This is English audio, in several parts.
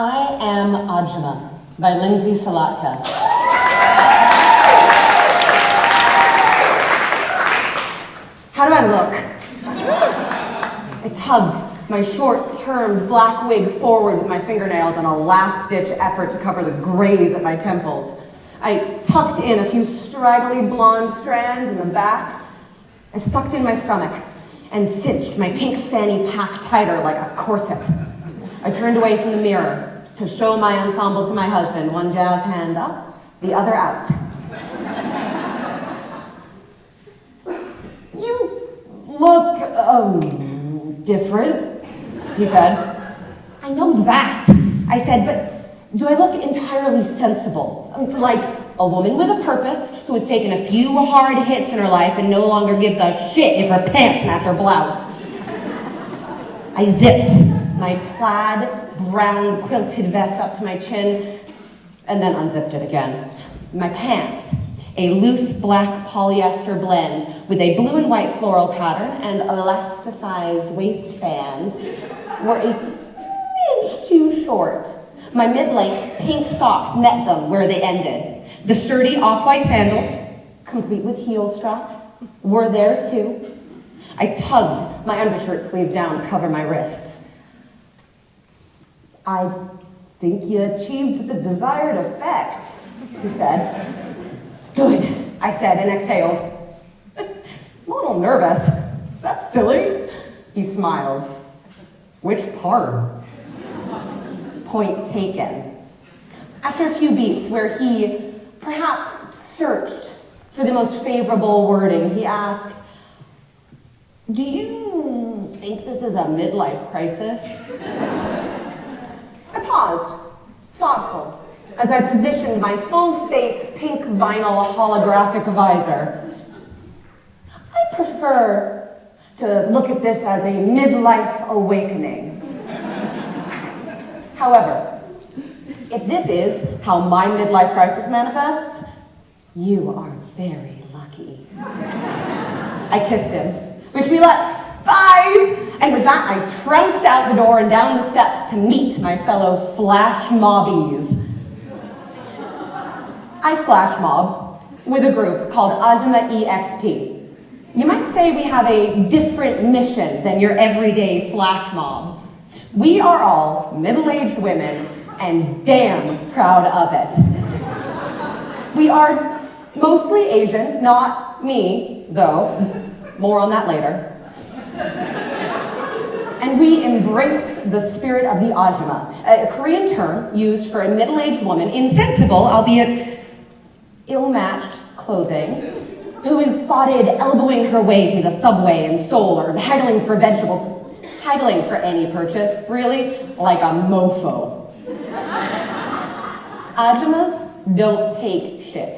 I Am Ajumma by Lindsey Salatka. How do I look? I tugged my short-term black wig forward with my fingernails in a last-ditch effort to cover the grays at my temples. I tucked in a few straggly blonde strands in the back. I sucked in my stomach and cinched my pink fanny pack tighter like a corset. I turned away from the mirror to show my ensemble to my husband, one jazz hand up, the other out. You look, different, he said. I know that, I said, but do I look entirely sensible? Like a woman with a purpose who has taken a few hard hits in her life and no longer gives a shit if her pants match her blouse. I zipped my plaid brown quilted vest up to my chin and then unzipped it again. My pants, a loose black polyester blend with a blue and white floral pattern and elasticized waistband, were a smidge too short. My mid-length pink socks met them where they ended. The sturdy off-white sandals, complete with heel strap, were there too. I tugged my undershirt sleeves down to cover my wrists. I think you achieved the desired effect, he said. Good, I said and exhaled. I'm a little nervous. Is that silly? He smiled. Which part? Point taken. After a few beats where he perhaps searched for the most favorable wording, he asked, do you think this is a midlife crisis? I paused, thoughtful, as I positioned my full-face pink vinyl holographic visor. I prefer to look at this as a midlife awakening. However, if this is how my midlife crisis manifests, you are very lucky. I kissed him. Wish me luck. Bye! And with that, I trounced out the door and down the steps to meet my fellow flash mobbies. I flash mob with a group called Ajumma EXP. You might say we have a different mission than your everyday flash mob. We are all middle-aged women and damn proud of it. We are mostly Asian, not me, though. More on that later. And we embrace the spirit of the Ajumma, a Korean term used for a middle-aged woman in sensible, albeit ill-matched clothing, who is spotted elbowing her way through the subway in Seoul or haggling for vegetables, haggling for any purchase, really, like a mofo. Ajummas don't take shit.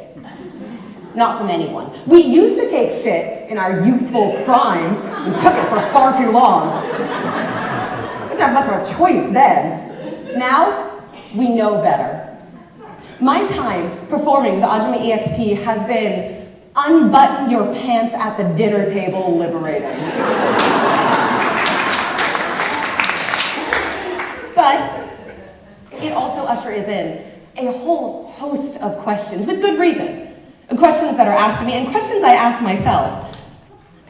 Not from anyone. We used to take shit in our youthful prime and took it for far too long. We didn't have much of a choice then. Now, we know better. My time performing with Ajumma EXP has been unbutton your pants at the dinner table liberating. But it also ushers in a whole host of questions, with good reason. Questions that are asked of me, and questions I ask myself.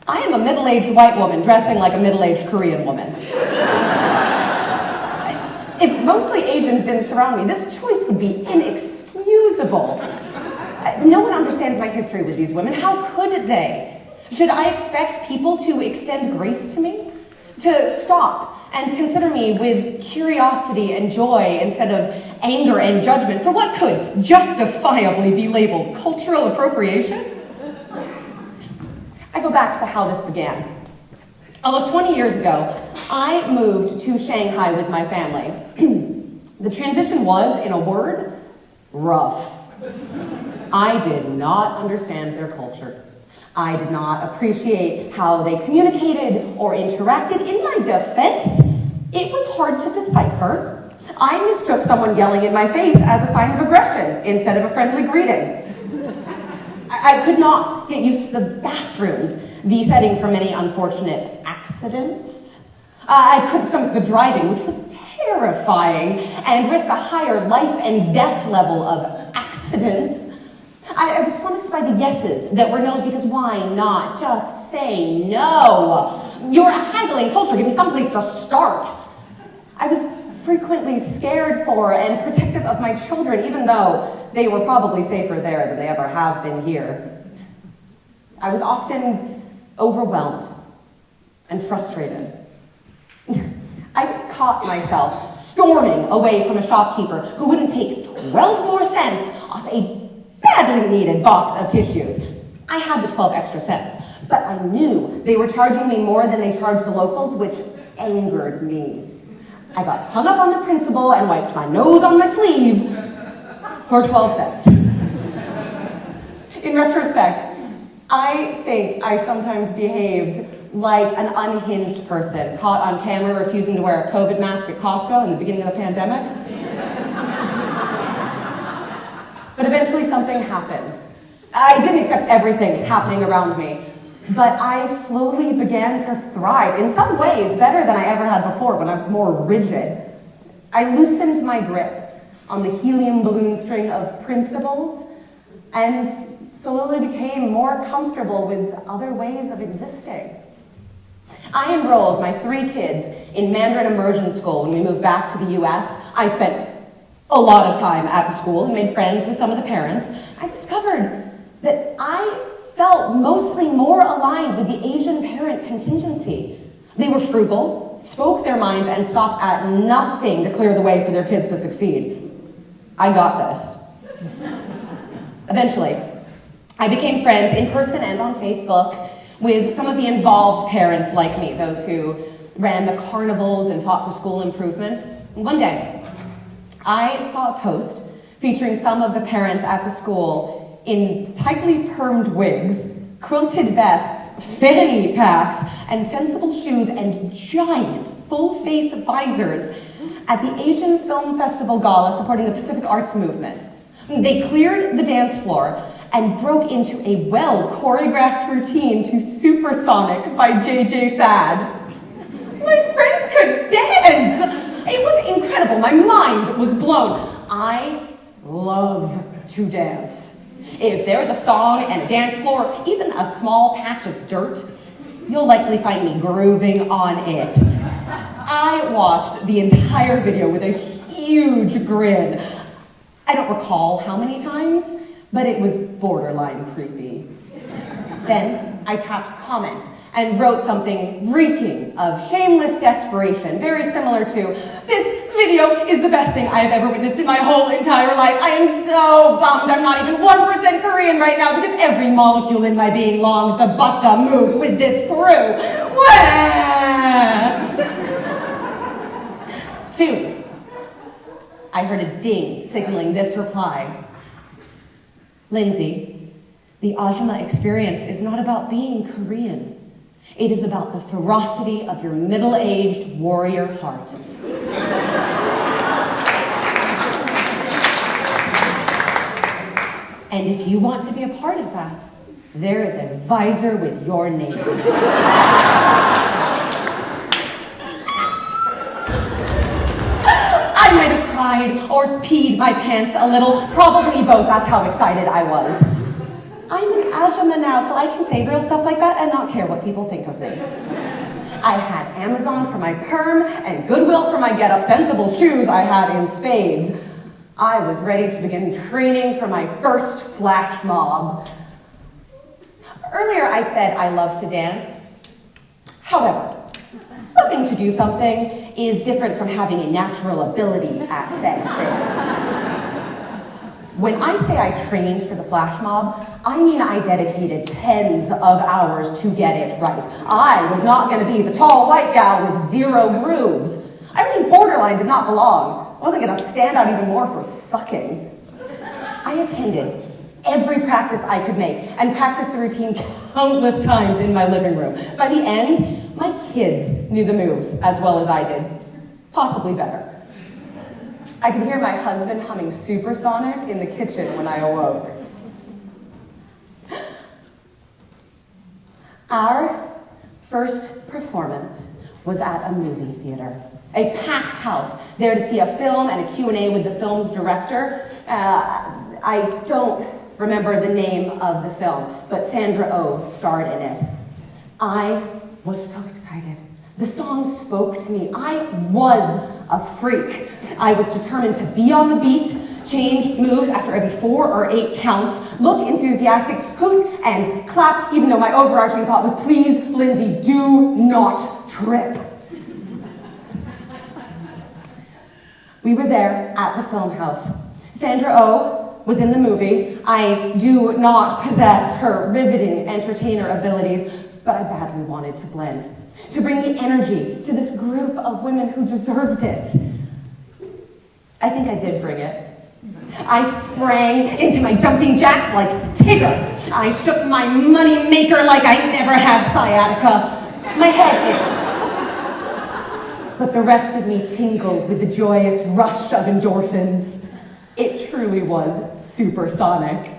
I am a middle-aged white woman dressing like a middle-aged Korean woman. If mostly Asians didn't surround me, this choice would be inexcusable. No one understands my history with these women. How could they? Should I expect people to extend grace to me? To stop and consider me with curiosity and joy instead of anger and judgment for what could justifiably be labeled cultural appropriation? I go back to how this began. Almost 20 years ago, I moved to Shanghai with my family. The transition was, in a word, rough. I did not understand their culture. I did not appreciate how they communicated or interacted. In my defense, it was hard to decipher. I mistook someone yelling in my face as a sign of aggression instead of a friendly greeting. I could not get used to the bathrooms, the setting for many unfortunate accidents. I couldn't stomach the driving, which was terrible. terrifying and risked a higher life and death level of accidents. I was flummoxed by the yeses that were no's because why not? Just say no. You're a haggling culture. Give me someplace to start. I was frequently scared for and protective of my children, even though they were probably safer there than they ever have been here. I was often overwhelmed and frustrated. I caught myself storming away from a shopkeeper who wouldn't take 12 more cents off a badly needed box of tissues. I had the 12 extra cents, but I knew they were charging me more than they charged the locals, which angered me. I got hung up on the principal and wiped my nose on my sleeve for 12 cents. In retrospect, I think I sometimes behaved like an unhinged person caught on camera refusing to wear a COVID mask at Costco in the beginning of the pandemic. But eventually something happened. I didn't accept everything happening around me, but I slowly began to thrive, in some ways better than I ever had before when I was more rigid. I loosened my grip on the helium balloon string of principles and slowly became more comfortable with other ways of existing. I enrolled my 3 kids in Mandarin immersion school when we moved back to the US. I spent a lot of time at the school and made friends with some of the parents. I discovered that I felt mostly more aligned with the Asian parent contingency. They were frugal, spoke their minds, and stopped at nothing to clear the way for their kids to succeed. I got this. Eventually, I became friends in person and on Facebook with some of the involved parents like me, those who ran the carnivals and fought for school improvements. And one day, I saw a post featuring some of the parents at the school in tightly permed wigs, quilted vests, fanny packs, and sensible shoes and giant full-face visors at the Asian Film Festival Gala supporting the Pacific Arts Movement. They cleared the dance floor and broke into a well-choreographed routine to Supersonic by J.J. Thad. My friends could dance! It was incredible. My mind was blown. I love to dance. If there's a song and a dance floor, even a small patch of dirt, you'll likely find me grooving on it. I watched the entire video with a huge grin. I don't recall how many times, but it was borderline creepy. Then I tapped comment and wrote something reeking of shameless desperation, very similar to, "This video is the best thing I have ever witnessed in my whole entire life. I am so bummed I'm not even 1% Korean right now because every molecule in my being longs to bust a move with this crew." Soon, I heard a ding signaling this reply. "Lindsey, the Ajumma experience is not about being Korean. It is about the ferocity of your middle-aged warrior heart." And if you want to be a part of that, there is a visor with your name on it. I might have cried or peed my pants a little, probably both, that's how excited I was. I'm an Ajumma now, so I can say real stuff like that and not care what people think of me. I had Amazon for my perm and Goodwill for my get-up, sensible shoes I had in spades. I was ready to begin training for my first flash mob. Earlier I said I love to dance. However, loving to do something is different from having a natural ability at said thing. When I say I trained for the flash mob, I mean I dedicated tens of hours to get it right. I was not going to be the tall white gal with 0 grooves. I really borderline did not belong. I wasn't going to stand out even more for sucking. I attended every practice I could make and practiced the routine countless times in my living room. By the end, my kids knew the moves as well as I did, possibly better. I could hear my husband humming Supersonic in the kitchen when I awoke. Our first performance was at a movie theater. A packed house, there to see a film and a Q&A with the film's director. I don't remember the name of the film, but Sandra Oh starred in it. I was so excited. The song spoke to me. I was a freak. I was determined to be on the beat, change moves after every 4 or 8 counts, look enthusiastic, hoot and clap, even though my overarching thought was, please, Lindsey, do not trip. We were there at the film house. Sandra Oh was in the movie. I do not possess her riveting entertainer abilities, but I badly wanted to blend, to bring the energy to this group of women who deserved it. I think I did bring it. I sprang into my jumping jacks like Tigger. I shook my money maker like I never had sciatica. My head itched. But the rest of me tingled with the joyous rush of endorphins. It truly was supersonic.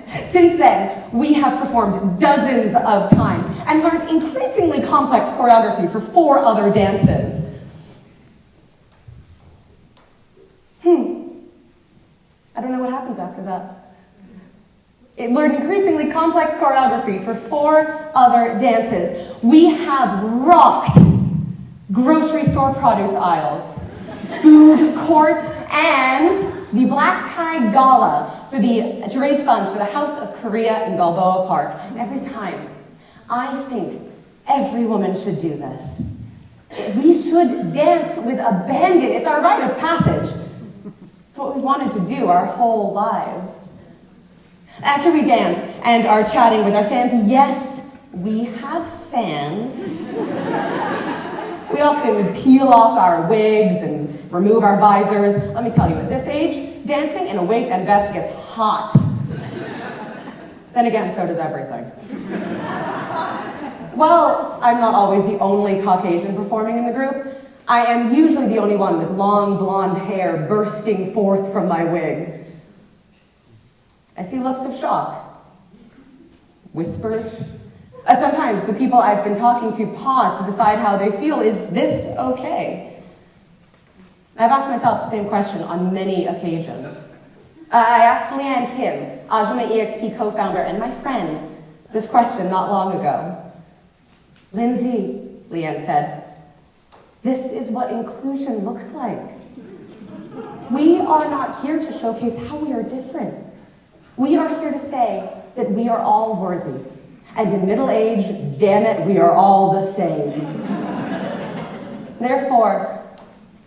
Since then, we have performed dozens of times and learned increasingly complex choreography for 4 other dances. I don't know what happens after that. It learned increasingly complex choreography for 4 other dances. We have rocked grocery store produce aisles, food courts, and the black tie gala to raise funds for the House of Korea in Balboa Park. Every time, I think every woman should do this. We should dance with abandon. It's our rite of passage. It's what we've wanted to do our whole lives. After we dance and are chatting with our fans, yes, we have fans. We often peel off our wigs and remove our visors. Let me tell you, at this age, dancing in a wig and vest gets hot. Then again, so does everything. Well, I'm not always the only Caucasian performing in the group. I am usually the only one with long blonde hair bursting forth from my wig. I see looks of shock. Whispers. Sometimes the people I've been talking to pause to decide how they feel. Is this okay? I've asked myself the same question on many occasions. I asked Leanne Kim, Ajumma EXP co-founder and my friend, this question not long ago. Lindsey, Leanne said, this is what inclusion looks like. We are not here to showcase how we are different. We are here to say that we are all worthy. And in middle age, damn it, we are all the same. Therefore,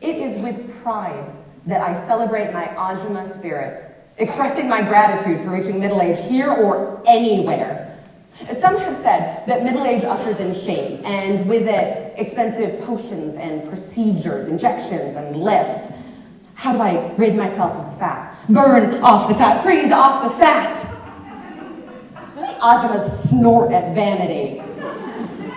it is with pride that I celebrate my Ajumma spirit, expressing my gratitude for reaching middle age here or anywhere. Some have said that middle age ushers in shame, and with it, expensive potions and procedures, injections and lifts. How do I rid myself of the fat? Burn off the fat, freeze off the fat. Ajummas snort at vanity.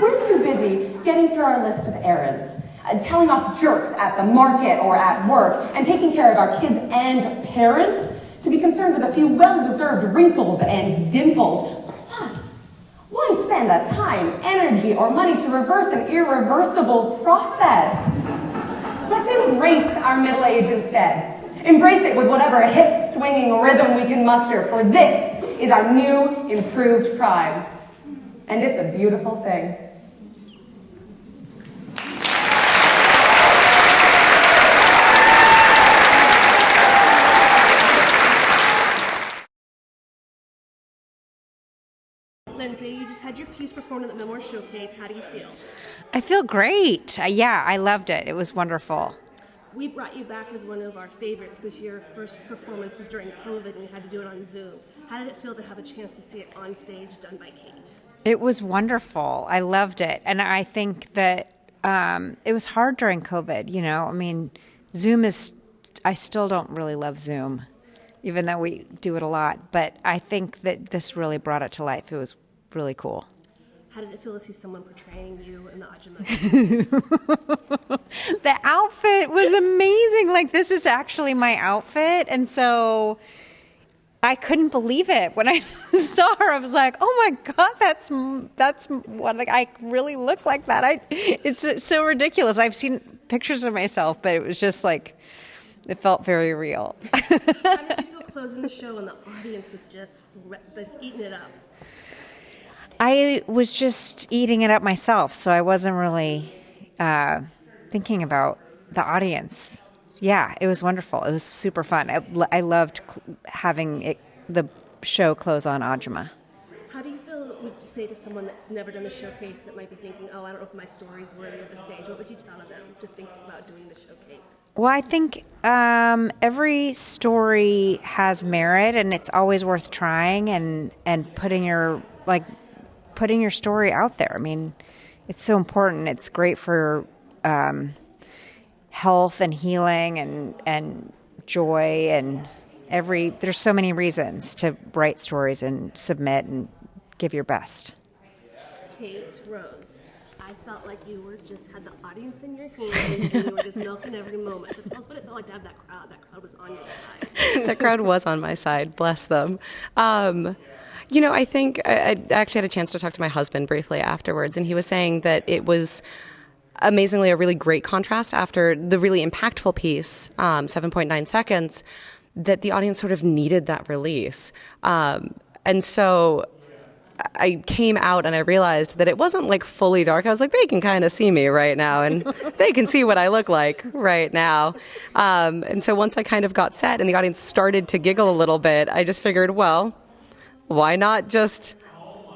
We're too busy getting through our list of errands, telling off jerks at the market or at work, and taking care of our kids and parents to be concerned with a few well-deserved wrinkles and dimples. Plus, why spend the time, energy, or money to reverse an irreversible process? Let's embrace our middle age instead. Embrace it with whatever hip-swinging rhythm we can muster, for this is our new, improved pride. And it's a beautiful thing. Lindsey, you just had your piece performed at the Memoir Showcase. How do you feel? I feel great. Yeah, I loved it. It was wonderful. We brought you back as one of our favorites because your first performance was during COVID and we had to do it on Zoom. How did it feel to have a chance to see it on stage done by Kate? It was wonderful. I loved it. And I think that it was hard during COVID, you know. I mean, Zoom is, I still don't really love Zoom, even though we do it a lot. But I think that this really brought it to life. It was really cool. How did it feel to see someone portraying you in the Ajumma? The outfit was amazing. Like, this is actually my outfit. And so I couldn't believe it when I saw her. I was like, "Oh my God, that's what, like, I really look like that." It's so ridiculous. I've seen pictures of myself, but it was just like, it felt very real. How did you feel closing the show and the audience was just eating it up? I was just eating it up myself, so I wasn't really thinking about the audience. Yeah, it was wonderful. It was super fun. I loved having the show close on Ajumma. How do you feel, would you say to someone that's never done the showcase that might be thinking, oh, I don't know if my story is worthy of the stage? What would you tell them to think about doing the showcase? Well, I think every story has merit, and it's always worth trying and putting your story out there. I mean, it's so important. It's great for health and healing and joy and there's so many reasons to write stories and submit and give your best. Kate Rose, I felt like you had the audience in your hands and you were just milking every moment. So tell us what it felt like to have that crowd. That crowd was on your side. That crowd was on my side. Bless them. I think I actually had a chance to talk to my husband briefly afterwards, and he was saying that it was amazingly a really great contrast after the really impactful piece, 7.9 seconds, that the audience sort of needed that release. And so I came out and I realized that it wasn't like fully dark. I was like, they can kind of see me right now and they can see what I look like right now. And so once I kind of got set and the audience started to giggle a little bit, I just figured, well, why not just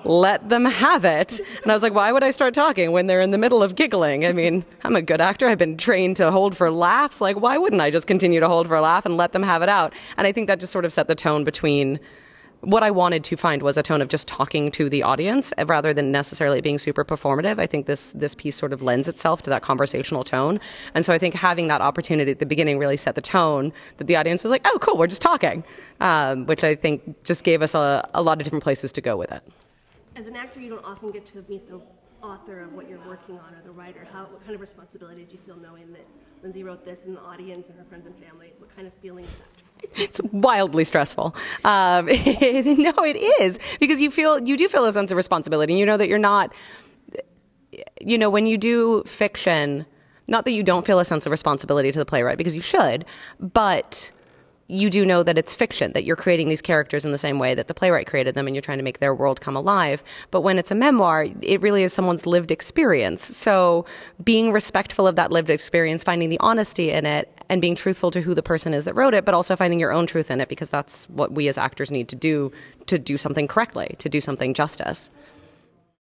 let them have it? And I was like, why would I start talking when they're in the middle of giggling? I mean, I'm a good actor. I've been trained to hold for laughs. Like, why wouldn't I just continue to hold for a laugh and let them have it out? And I think that just sort of set the tone between what I wanted to find was a tone of just talking to the audience rather than necessarily being super performative. I think this piece sort of lends itself to that conversational tone. And so I think having that opportunity at the beginning really set the tone that the audience was like, oh, cool, we're just talking, which I think just gave us a lot of different places to go with it. As an actor, you don't often get to meet the author of what you're working on or the writer. What kind of responsibility did you feel knowing that Lindsey wrote this and the audience and her friends and family? What kind of feeling is that? It's wildly stressful. No, it is, because you do feel a sense of responsibility. And you know that you're not, when you do fiction, not that you don't feel a sense of responsibility to the playwright, because you should, but you do know that it's fiction, that you're creating these characters in the same way that the playwright created them and you're trying to make their world come alive. But when it's a memoir, it really is someone's lived experience. So being respectful of that lived experience, finding the honesty in it, and being truthful to who the person is that wrote it, but also finding your own truth in it, because that's what we as actors need to do something correctly, to do something justice.